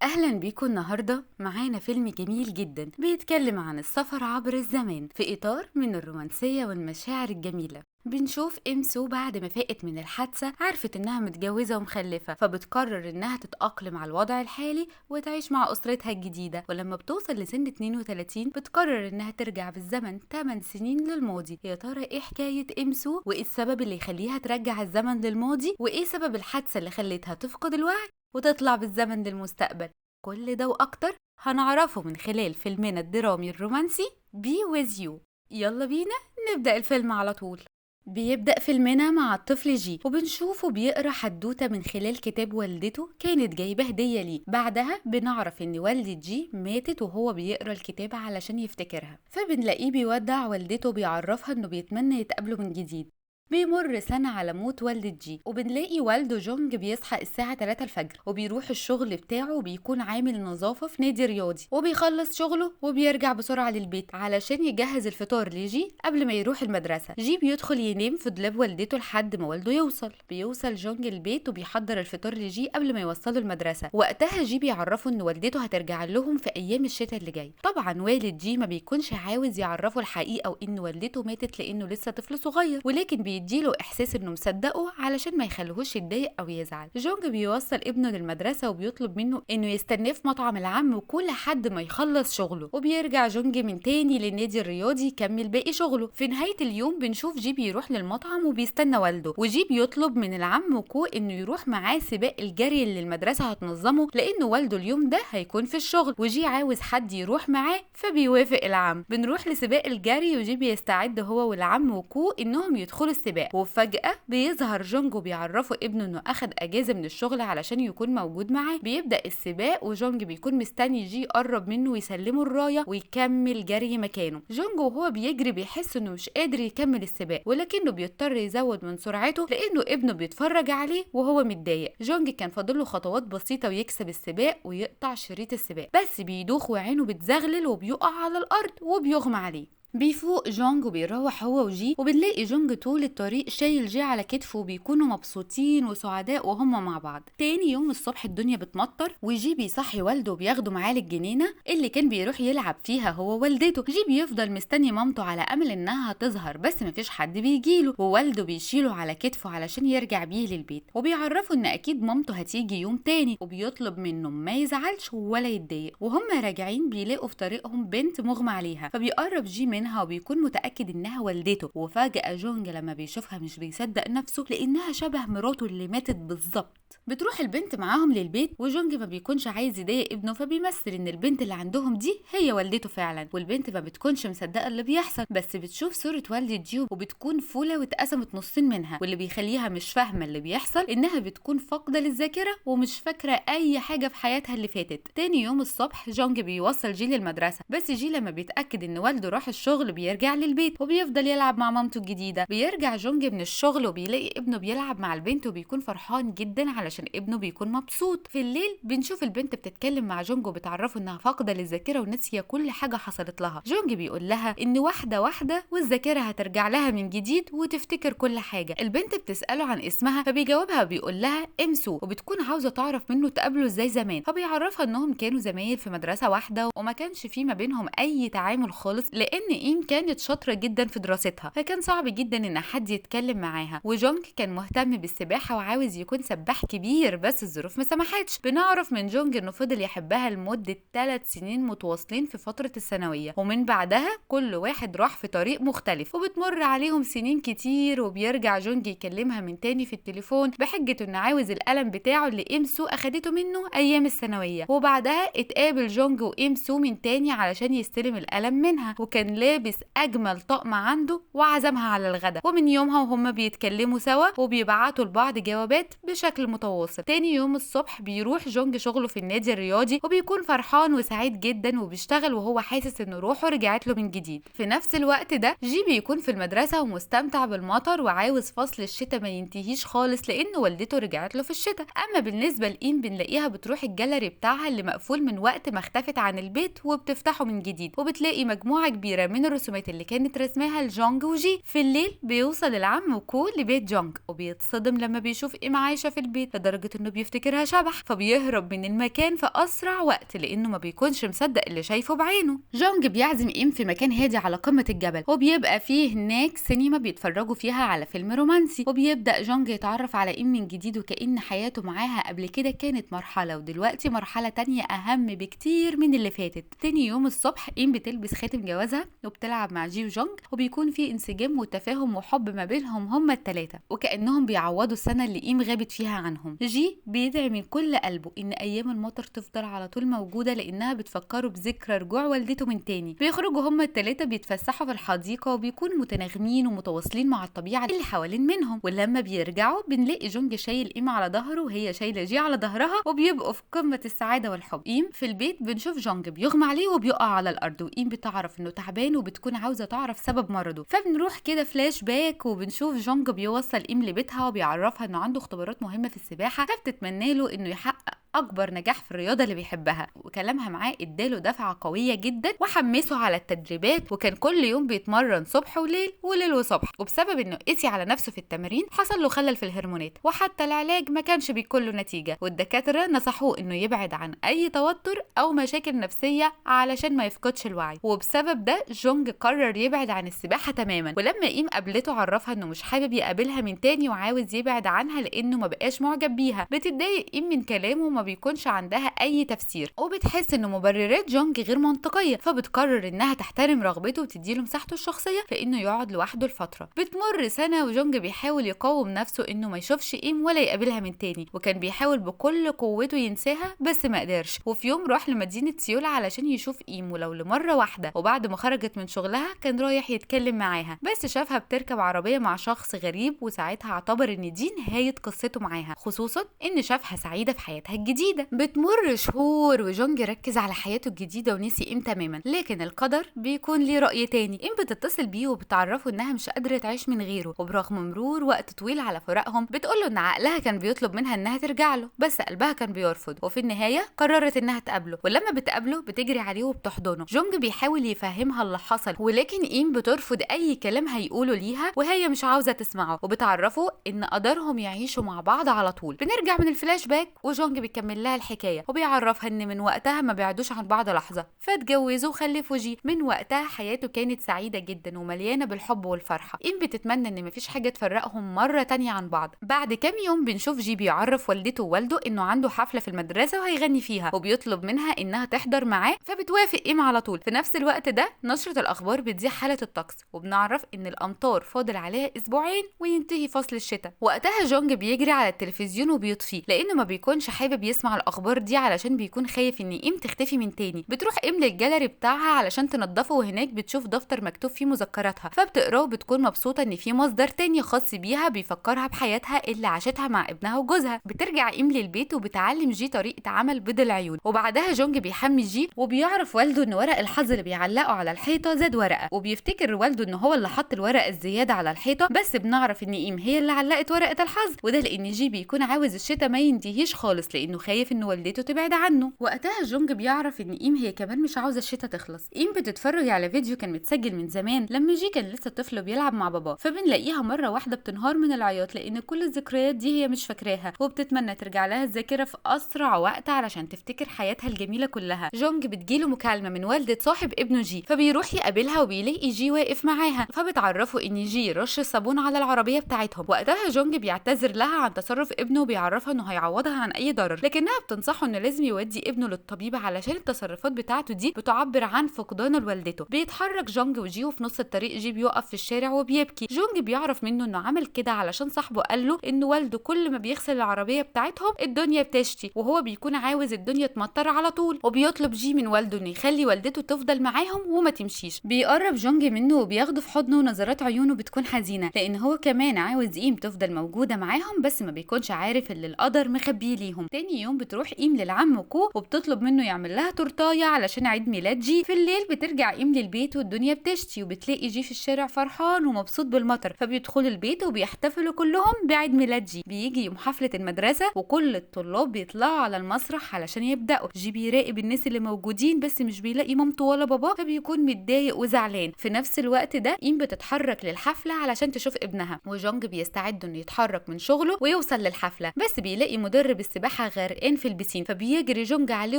أهلا بيكم. النهاردة معانا فيلم جميل جدا بيتكلم عن السفر عبر الزمان في إطار من الرومانسية والمشاعر الجميلة. بنشوف إمسو بعد ما فاقت من الحادثة عرفت إنها متجوزة ومخلفة، فبتقرر إنها تتأقلم على الوضع الحالي وتعيش مع أسرتها الجديدة. ولما بتوصل لسن 32 بتقرر إنها ترجع بالزمن 8 سنين للماضي. يا ترى إيه حكاية إمسو وإيه السبب اللي يخليها ترجع الزمن للماضي، وإيه سبب الحادثة اللي خلتها تفقد الوعي وتطلع بالزمن للمستقبل؟ كل ده وأكتر هنعرفه من خلال فيلمنا الدرامي الرومانسي بي ويز يو. يلا بينا نبدأ الفيلم على طول. بيبدأ فيلمنا مع الطفل جي وبنشوفه بيقرأ حدوتة من خلال كتاب والدته كانت جايبة هدية ليه. بعدها بنعرف ان والدة جي ماتت وهو بيقرأ الكتاب علشان يفتكرها، فبنلاقيه بيودع والدته بيعرفها انه بيتمنى يتقابلوا من جديد. بيمر سنة على موت والدة جي وبنلاقي والده جونج بيصحى الساعة 3 الفجر وبيروح الشغل بتاعه وبيكون عامل نظافة في نادي رياضي، وبيخلص شغله وبيرجع بسرعة للبيت علشان يجهز الفطار لجي قبل ما يروح المدرسة. جي بيدخل ينام في دولاب والدته لحد ما والده بيوصل جونج البيت وبيحضر الفطار لجي قبل ما يوصله المدرسة. وقتها جي بيعرفه ان والدته هترجع لهم في ايام الشتاء اللي جاي. طبعا والد جي ما بيكونش عاوز يعرفه الحقيقة وان والدته ماتت لانه لسه طفل صغير، ولكن بيديله احساس انه مصدقه علشان ما يخليهوش يتضايق او يزعل. جونج بيوصل ابنه للمدرسه وبيطلب منه انه يستناه في مطعم العم وكل حد ما يخلص شغله، وبيرجع جونج من تاني للنادي الرياضي يكمل باقي شغله. في نهايه اليوم بنشوف جي بيروح للمطعم وبيستنى والده، وجي بيطلب من العم كو انه يروح معاه سباق الجري اللي المدرسه هتنظمه لانه والده اليوم ده هيكون في الشغل، وجي عاوز حد يروح معاه فبيوافق العم. بنروح لسباق الجري وجي بيستعد هو والعم وكو انهم يدخلوا السباق، وفجأة بيظهر جونج وبيعرفوا ابنه انه اخد اجازة من الشغل علشان يكون موجود معاه. بيبدأ السباق وجونج بيكون مستني جي يقرب منه ويسلمه الراية ويكمل جري مكانه. جونج وهو بيجري بيحس انه مش قادر يكمل السباق، ولكنه بيضطر يزود من سرعته لانه ابنه بيتفرج عليه وهو متضايق. جونج كان فاضله خطوات بسيطة ويكسب السباق ويقطع شريط السباق، بس بيدوخ وعينه بتزغلل وبيقع على الارض وبيغمى عليه. بيفوق جونج وبيروح هو وجي، وبنلاقي جونج طول الطريق شايل جي على كتفه وبيكونوا مبسوطين وسعداء وهم مع بعض. تاني يوم الصبح الدنيا بتمطر وجي بيصحي والده وبياخده معاه للجنينة اللي كان بيروح يلعب فيها هو والدته. جي بيفضل مستني مامته على امل انها هتظهر بس مفيش حد بيجيله، ووالده بيشيله على كتفه علشان يرجع بيه للبيت، وبيعرفه ان اكيد مامته هتيجي يوم تاني، وبيطلب منه ما يزعلش ولا يتضايق. وهم راجعين بيلاقوا في طريقهم بنت مغمى عليها، فبيقرب جي منها وبيكون متأكد انها والدته. وفجأة جونج لما بيشوفها مش بيصدق نفسه لانها شبه مراته اللي ماتت بالظبط. بتروح البنت معاهم للبيت وجونج ما بيكونش عايز يضايق ابنه، فبيمثل ان البنت اللي عندهم دي هي والدته فعلا. والبنت ما بتكونش مصدقه اللي بيحصل، بس بتشوف صوره والدة جي وبتكون فوله واتقسمت نصين منها، واللي بيخليها مش فاهمه اللي بيحصل انها بتكون فاقده للذاكره ومش فاكره اي حاجه في حياتها اللي فاتت. تاني يوم الصبح جونج بيوصل جي للمدرسه، بس جي لما بيتاكد ان والده راح الشغل بيرجع للبيت وبيفضل يلعب مع مامته الجديده. بيرجع جونج من الشغل وبيلاقي ابنه بيلعب مع البنت وبيكون فرحان جدا علشان ابنه بيكون مبسوط. في الليل بنشوف البنت بتتكلم مع جونج وبتعرفه انها فاقده للذاكره وناسيه كل حاجه حصلت لها. جونج بيقول لها ان واحده واحده والذاكره هترجع لها من جديد وتفتكر كل حاجه. البنت بتساله عن اسمها فبيجاوبها وبيقول لها امسو، وبتكون عاوزه تعرف منه تقابلوا ازاي زمان، فبيعرفها انهم كانوا زمايل في مدرسه واحده وما كانش في ما بينهم اي تعامل خالص لان ايم كانت شاطره جدا في دراستها، فكان صعب جدا ان حد يتكلم معاها. وجونج كان مهتم بالسباحه وعاوز يكون سباح كبير بس الظروف ما سمحتش. بنعرف من جونج انه فضل يحبها لمده 3 سنين متواصلين في فتره الثانويه، ومن بعدها كل واحد راح في طريق مختلف، وبتمر عليهم سنين كتير وبيرجع جونج يكلمها من تاني في التليفون بحجه انه عاوز القلم بتاعه اللي إمسو اخدته منه ايام الثانويه. وبعدها اتقابل جونج وإمسو من تاني علشان يستلم القلم منها، وكان لابس اجمل طقم عنده وعزمها على الغداء. ومن يومها وهم بيتكلموا سوا وبيبعتوا لبعض جوابات بشكل متواصل. تاني يوم الصبح بيروح جونج شغله في النادي الرياضي وبيكون فرحان وسعيد جدا وبيشتغل وهو حاسس ان روحه رجعت له من جديد. في نفس الوقت ده جي بيكون في المدرسة ومستمتع بالمطر وعاوز فصل الشتاء ما ينتهيش خالص لان والدته رجعت له في الشتاء. اما بالنسبة لإيم بنلاقيها بتروح الجاليري بتاعها اللي مقفول من وقت ما اختفت عن البيت وبتفتحه من جديد، وبتلاقي مجموعة كبيرة من الرسومات اللي كانت رسماها لجونج وجي. في الليل بيوصل العم وكو لبيت جونج وبيتصدم لما بيشوف إيم عايشة في البيت لدرجة انه بيفتكرها شبح، فبيهرب من المكان في اسرع وقت لانه ما بيكونش مصدق اللي شايفه بعينه. جونج بيعزم إيم في مكان هادي على قمة الجبل، وبيبقى فيه هناك سينما بيتفرجوا فيها على فيلم رومانسي، وبيبدأ جونج يتعرف على إيم من جديد وكأن حياته معاها قبل كده كانت مرحلة ودلوقتي مرحلة تانية أهم بكتير من اللي فاتت. تاني يوم الصبح إيم بتلبس خاتم جوازها وبتلعب مع جي وجونج، وبيكون في انسجام وتفاهم وحب ما بينهم هما التلاتة وكأنهم بيعوضوا السنة اللي إيم غابت فيها عنهم. جي بيدعي من كل قلبه إن أيام المطر تفضل على طول موجودة لأنها بتفكره بذكرى رجوع والدته من تاني. بيخرجوا هما التلاتة بيتفسحوا في الحديقة وبيكونوا متناغمين ومتواصلين مع الطبيعة اللي حوالين منهم، ولما بيرجعوا بنلاقي جونج شايل إيم على ظهره وهي شايلة جي على ظهرها وبيبقوا في قمة السعادة والحب. إيم في البيت بنشوف جونج بيغمى عليه وبيقع على الأرض، وإيم بتعرف إنه تعبان وبتكون عاوزة تعرف سبب مرضه، فبنروح كده فلاش باك وبنشوف جونج بيوصل إيم لبيتها وبيعرفها إنه عنده اختبارات مهمة في السباحة، فبتتمنى له إنه يحقق اكبر نجاح في الرياضه اللي بيحبها، وكلامها معاه اداله دفعه قويه جدا وحمسه على التدريبات، وكان كل يوم بيتمرن صبح وليل وليل وصبح، وبسبب انه قسي على نفسه في التمرين حصل له خلل في الهرمونات، وحتى العلاج ما كانش بيكون له نتيجه، والدكاتره نصحوه انه يبعد عن اي توتر او مشاكل نفسيه علشان ما يفقدش الوعي، وبسبب ده جونج قرر يبعد عن السباحه تماما. ولما إيم قابلته عرفها انه مش حابب يقابلها من تاني وعاوز يبعد عنها لانه ما بقاش معجب بيها. بتتضايق إيم من كلامه وما بيكونش عندها اي تفسير، وبتحس انه مبررات جونج غير منطقيه، فبتقرر انها تحترم رغبته وتديله مساحته الشخصيه في انه يقعد لوحده لفتره. بتمر سنه وجونج بيحاول يقاوم نفسه انه ما يشوفش إيم ولا يقابلها من تاني، وكان بيحاول بكل قوته ينساها بس ما قدرش. وفي يوم راح لمدينه سيول علشان يشوف إيم ولو لمره واحده، وبعد ما خرجت من شغلها كان رايح يتكلم معاها بس شافها بتركب عربيه مع شخص غريب، وساعتها اعتبر ان دي نهايه قصته معاها، خصوصا ان شافها سعيده في حياتها الجديده. بتمر شهور وجونج ركز على حياته الجديده ونسي إيم تماما، لكن القدر بيكون ليه رأي تاني. إيم بتتصل بيه وبتعرفه انها مش قادره تعيش من غيره، وبرغم مرور وقت طويل على فراقهم بتقوله ان عقلها كان بيطلب منها انها ترجع له بس قلبها كان بيرفض، وفي النهايه قررت انها تقابله، ولما بتقابله بتجري عليه وبتحضنه. جونج بيحاول يفهمها اللي حصل، ولكن إيم بترفض اي كلام هيقوله ليها وهي مش عاوزه تسمعه، وبتعرفه ان قدرهم يعيشوا مع بعض على طول. بنرجع من الفلاش باك وجونج بيكمل لها الحكايه وبيعرفها ان من وقتها ما بعدوش عن بعض لحظه، فاتجوزوا وخلفوا جي. من وقتها حياته كانت سعيده جدا ومليانه بالحب والفرحه. إيم بتتمنى ان مفيش حاجه تفرقهم مره تانية عن بعض. بعد كام يوم بنشوف جي بيعرف والدته ووالده انه عنده حفله في المدرسه وهيغني فيها، وبيطلب منها انها تحضر معاه، فبتوافق إيم على طول. في نفس الوقت ده نشره الاخبار بتذيع حاله الطقس، وبنعرف ان الامطار فاضل عليها اسبوعين وينتهي فصل الشتاء. وقتها جونج بيجري على التلفزيون وبيطفيه لانه ما بيكونش حابب يسمع الاخبار دي علشان بيكون خايف ان إيم تختفي من تاني. بتروح إيم للجاليري بتاعها علشان تنضفه، وهناك بتشوف دفتر مكتوب فيه مذكراتها، فبتقراه وبتكون مبسوطه ان في مصدر تاني خاص بيها بيفكرها بحياتها اللي عاشتها مع ابنها وجوزها. بترجع إيم للبيت وبتعلم جي طريقه عمل بيض العيون، وبعدها جونج بيحمي جي وبيعرف والده ان ورق الحظ اللي بيعلقه على الحيطه زاد ورقه، وبيفتكر والده ان هو اللي حط الورقه الزياده على الحيطه، بس بنعرف ان إيم هي اللي علقت ورقه الحظ، وده لان جي بيكون عاوز الشتاء ما ينتهيش خالص لانه خايف ان والدته تبعد عنه. وقتها جونج بيعرف ان إيم هي كمان مش عاوزه الشتاء تخلص. إيم بتتفرج على فيديو كان متسجل من زمان لما جي كان لسه طفل بيلعب مع باباه، فبنلاقيها مره واحده بتنهار من العياط لان كل الذكريات دي هي مش فاكراها، وبتتمنى ترجع لها الذاكره في اسرع وقت علشان تفتكر حياتها الجميله كلها. جونج بتجيله مكالمه من والده صاحب ابنه جي، فبيروح يقابلها وبيلاقي جي واقف معاها، فبتعرفه ان جي رش الصابون على العربيه بتاعتهم. وقتها جونج بيعتذر لها عن تصرف ابنه وبيعرفها انه هيعوضها عن اي ضرر، لكنها بتنصحه انه لازم يودي ابنه للطبيب علشان التصرفات بتاعته دي بتعبر عن فقدانه لوالدته. بيتحرك جونج وجي وفي نص الطريق جي بيقف في الشارع وبيبكي. جونج بيعرف منه انه عمل كده علشان صاحبه قال له ان والده كل ما بيغسل العربيه بتاعتهم الدنيا بتشتي، وهو بيكون عاوز الدنيا تمطر على طول، وبيطلب جي من والده انه يخلي والدته تفضل معاهم وما تمشيش. بيقرب جونج منه وبياخده في حضنه، ونظرات عيونه بتكون حزينه لان هو كمان عاوز إيم تفضل موجوده معاهم، بس ما بيكونش عارف اللي القدر مخبيه ليهم. تاني يوم بتروح إيم للعم كو وبتطلب منه يعمل لها تورتايه علشان عيد ميلاد جي. في الليل بترجع إيم للبيت والدنيا بتشتي، وبتلاقي جي في الشارع فرحان ومبسوط بالمطر، فبيدخلوا البيت وبيحتفلوا كلهم بعيد ميلاد جي. بيجي يوم حفله المدرسه وكل الطلاب بيطلعوا على المسرح علشان يبداوا. جي بيراقب الناس اللي موجودين بس مش بيلاقي مامته ولا باباه، فبيكون متضايق متضايق وزعلان. في نفس الوقت ده إيم بتتحرك للحفلة علشان تشوف ابنها، وجونج بيستعد انه يتحرك من شغله ويوصل للحفلة، بس بيلاقي مدرب السباحة غرقان في البسين، فبيجري جونج عليه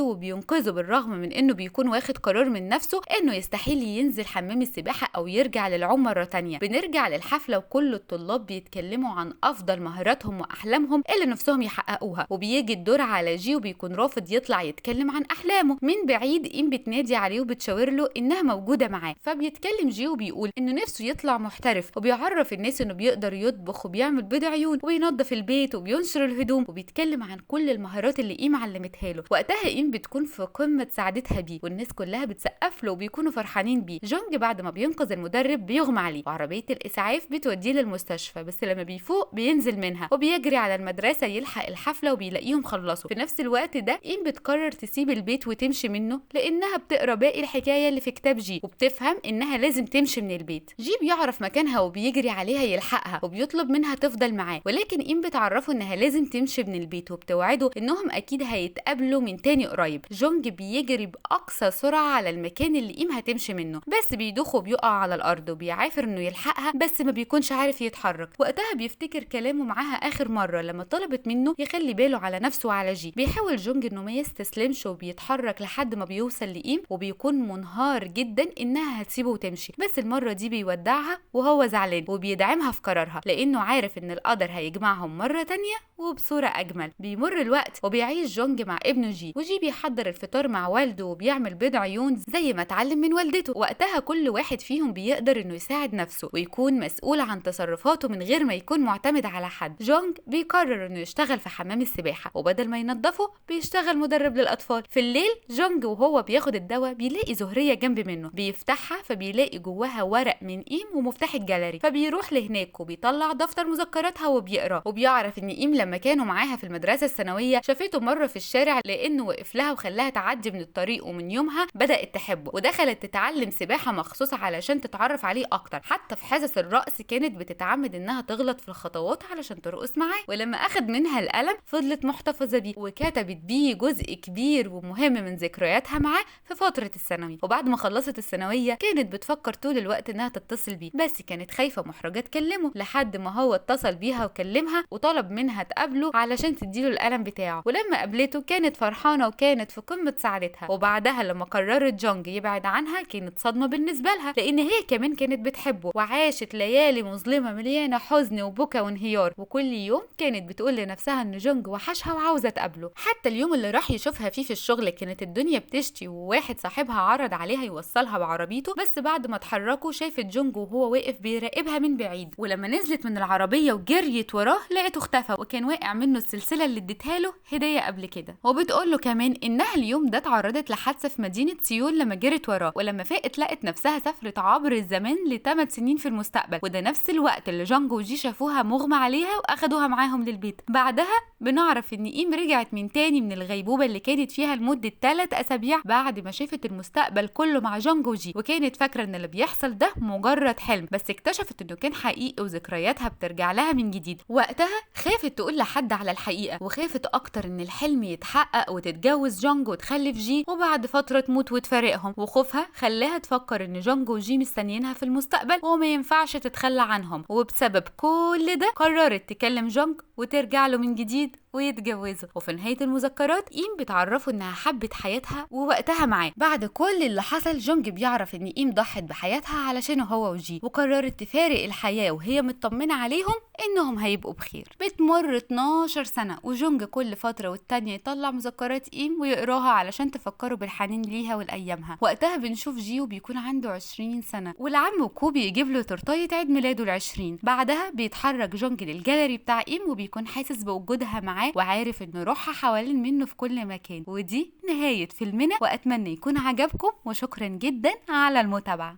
وبينقذه بالرغم من انه بيكون واخد قرار من نفسه انه يستحيل ينزل حمام السباحة او يرجع للعوم مرة تانية. بنرجع للحفلة وكل الطلاب بيتكلموا عن افضل مهاراتهم واحلامهم اللي نفسهم يحققوها، وبيجي الدور على جي وبيكون رافض يطلع يتكلم عن احلامه. من بعيد إيم بتنادي عليه وبتشاور له انها موجودة معاه، فبيتكلم جي وبيقول انه نفسه يطلع محترف، وبيعرف الناس انه بيقدر يطبخ وبيعمل بيض عيون وبينظف البيت وبينشر الهدوم، وبيتكلم عن كل المهارات اللي إيم علمتها له. وقتها إيم بتكون في قمة سعادتها بيه، والناس كلها بتسقف له وبيكونوا فرحانين بيه. جونج بعد ما بينقذ المدرب بيغمى عليه، وعربية الإسعاف بتوديه للمستشفى، بس لما بيفوق بينزل منها وبيجري على المدرسة يلحق الحفلة وبيلاقيهم خلصوا. في نفس الوقت ده إيم بتقرر تسيب البيت وتمشي منه لأنها بتقرا باقي الحكاية اللي في كتاب جي، وبتفهم إنها لازم تمشي من البيت. جي بيعرف مكانها وبيجري عليها يلحقها وبيطلب منها تفضل معاه، ولكن إيم بتعرفه إنها لازم تمشي من البيت وبتوعده إنهم أكيد هيتقابلوا من تاني قريب. جونج بيجري بأقصى سرعة على المكان اللي إيم هتمشي منه، بس بيدوخ وبيقع على الأرض وبيعافر إنه يلحقها بس ما بيكونش عارف يتحرك. وقتها بيفتكر كلامه معاها آخر مرة لما طلبت منه يخلي باله على نفسه وعلى جي. بيحاول جونج إنه ما يستسلمش وبيتحرك لحد ما بيوصل لإيم، وبيكون منهار جدا إنها هتسيبه وتمشي، بس المرة دي بيودعها وهو زعلان وبيدعمها في قرارها لأنه عارف إن القدر هيجمعهم مرة تانية وبصورة أجمل. بيمر الوقت وبيعيش جونج مع ابنه جي، وجي بيحضر الفطار مع والده وبيعمل بيض عيون زي ما اتعلم من والدته. وقتها كل واحد فيهم بيقدر إنه يساعد نفسه ويكون مسؤول عن تصرفاته من غير ما يكون معتمد على حد. جونج بيقرر إنه يشتغل في حمام السباحة، وبدل ما ينظفه بيشتغل مدرب للأطفال. في الليل جونج وهو بياخد الدواء بيلاقي زهرية جنب منه، بيفتحها فبيلاقي جواها ورق من إيم ومفتاح الجاليري، فبيروح لهناك وبيطلع دفتر مذكراتها وبيقرا. وبيعرف إن إيم لما كانوا معاها في المدرسة الثانوية شافته مرة في الشارع لأنه وقف لها وخلاها تعدي من الطريق، ومن يومها بدأت تحبه ودخلت تتعلم سباحة مخصوص علشان تتعرف عليه أكتر. حتى في حصص الرقص كانت بتتعمد إنها تغلط في الخطوات علشان ترقص معاه، ولما أخد منها القلم فضلت محتفظة بيه وكتبت بيه جزء كبير ومهم من ذكرياتها معاه في فترة الثانوي. وبعد ما خلصت الثانوية كانت بتفكر طول الوقت إنها تتصل بيه، بس كانت خايفة محرجة تكلمه، لحد ما هو اتصل بيها وكلمها وطلب منها تقابله علشان تديله القلم بتاعه. ولما قابلته كانت فرحانة وكانت في قمة سعادتها. وبعدها لما قررت جونج يبعد عنها كانت صدمة بالنسبة لها، لأن هي كمان كانت بتحبه، وعاشت ليالي مظلمة مليانة حزن وبكا وانهيار. وكل يوم كانت بتقول لنفسها إن جونج وحشها وعاوزة تقابله. حتى اليوم اللي راح يشوفها فيه في الشغل كانت الدنيا بتشتي، وواحد صاحبها عرض عليها يوصلها بعربيته، بس بعد ما اتحركوا شافت جونج وهو واقف بيراقبها من بعيد. ولما نزلت من العربية وجريت وراه لقيته اختفى، وكان واقع منه السلسلة اللي اديتها له هدية قبل كده. وبتقول له كمان إنها اليوم ده اتعرضت لحادثة في مدينة سيول لما جرت وراه، ولما فاقت لقت نفسها سافرت عبر الزمان ل8 سنين في المستقبل، وده نفس الوقت اللي جونج وجي شافوها مغمى عليها واخدوها معاهم للبيت. بعدها بنعرف إن إيم رجعت من تاني من الغيبوبة اللي كانت فيها لمدة 3 أسابيع بعد ما شافت المستقبل كله مع جونج وجي، وكانت فاكرة إن اللي بيحصل ده مجرد حلم، بس اكتشفت إنه كان حقيقي وذكرياتها بترجع لها من جديد. وقتها خافت تقول لحد على الحقيقة، وخافت أكتر إن الحلم يتحقق وتتجوز جونج وتخلف جي وبعد فترة تموت وتفارقهم. وخوفها خلاها تفكر إن جونج وجي مستنيينها في المستقبل وما ينفعش تتخلى عنهم، وبسبب كل ده قررت تكلم جونج وترجع له من جديد ويتجوزوا. وفي نهاية المذكرات إيم بتعرفه إنها حبت حياتها ووقتها معاه. بعد كل اللي حصل جونج بيعرف إن إيم ضحت بحياتها علشانه هو وجي، وقررت تفارق الحياة وهي مطمنة عليهم إنهم هيبقوا بخير. بتمر 12 سنة وجونج كل فترة والتانية يطلع مذكرات إيم ويقراها علشان تفكره بالحنين ليها والأيامها. وقتها بنشوف جيو بيكون عنده 20 سنة، والعم كوبي يجيب له تورتاية عيد ميلاده ال20. بعدها بيتحرك جونج للجاليري بتاع إيم وبيكون حاسس بوجودها معاه وعارف إن روحها حوالين منه في كل مكان. ودي نهاية فيلمنا، وأتمنى يكون عجبكم، وشكرا جدا على المتابعة.